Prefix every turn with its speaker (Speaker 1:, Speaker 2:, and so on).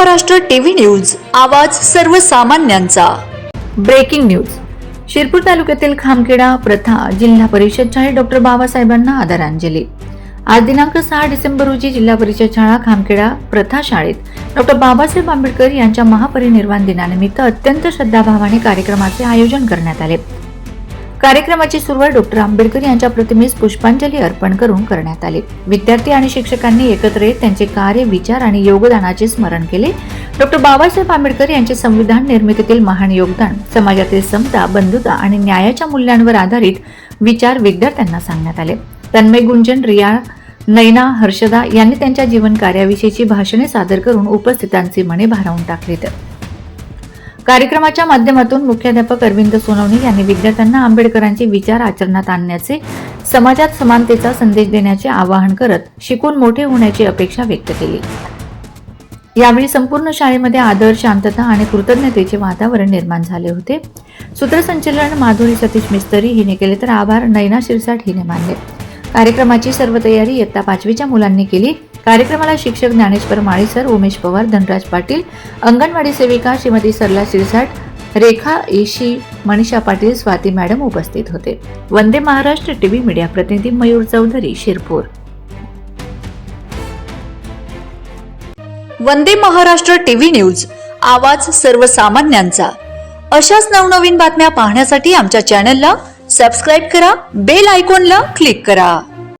Speaker 1: Maharashtra TV news, आवाज सर्वसामान्यांचा।
Speaker 2: Breaking news. Shirpur तालुक्यातील खामखेडा प्रथा जिल्हा परिषद शाळेत डॉक्टर बाबासाहेबांना आदरांजली। आज दिनांक 6 डिसेंबर रोजी जिल्हा परिषद शाळा खामखेडा प्रथा शाळेत डॉक्टर बाबासाहेब आंबेडकर यांच्या महापरिनिर्वाण दिनानिमित्त अत्यंत श्रद्धाभावाने कार्यक्रमाचे आयोजन करण्यात आले। कार्यक्रमाची सुरुवात डॉक्टर आंबेडकर यांच्या प्रतिमेस पुष्पांजली अर्पण करून करण्यात आली। विद्यार्थी आणि शिक्षकांनी एकत्र येत त्यांचे कार्य, विचार आणि योगदानाचे स्मरण केले। डॉक्टर बाबासाहेब आंबेडकर यांचे संविधान निर्मितीतील महान योगदान, समाजातील समता, बंधुता आणि न्यायाच्या मूल्यांवर आधारित विचार विद्यार्थ्यांना सांगण्यात आले। तन्मय गुंजन, रिया, नैना, हर्षदा यांनी त्यांच्या जीवन कार्याविषयीची भाषणे सादर करून उपस्थितांची मने भारावून टाकलीत। कार्यक्रमाच्या माध्यमातून मुख्याध्यापक अरविंद सोनवणे यांनी विद्यार्थ्यांना आंबेडकरांचे विचार आचरणात आणण्याचे, समाजात समानतेचा संदेश देण्याचे आवाहन करत शिकून मोठे होण्याची अपेक्षा व्यक्त केली। यावेळी संपूर्ण शाळेमध्ये आदर, शांतता आणि कृतज्ञतेचे वातावरण निर्माण झाले होते। सूत्रसंचालन माधुरी सतीश मिस्त्री हिने केले तर आभार नैना शिरसाट हिने मानले। कार्यक्रमाची सर्व तयारी इयत्ता 5वीच्या मुलांनी केली। कार्यक्रमाला शिक्षक ज्ञानेश्वर माळीसर, उमेश पवार, धनराज पाटील, अंगणवाडी सेविका श्रीमती सरला शिरसाट, रेखा ईशी, मनीषा पाटील, स्वाती मॅडम उपस्थित होते। वंदे महाराष्ट्र टीव्ही मीडिया प्रतिनिधी मयूर चौधरी, शिरपूर।
Speaker 1: वंदे महाराष्ट्र टीव्ही न्यूज, आवाज सर्वसामान्यांचा। अशाच नवनवीन बातम्या पाहण्यासाठी आमच्या चॅनलला सबस्क्राइब करा, बेल आयकॉनला क्लिक करा।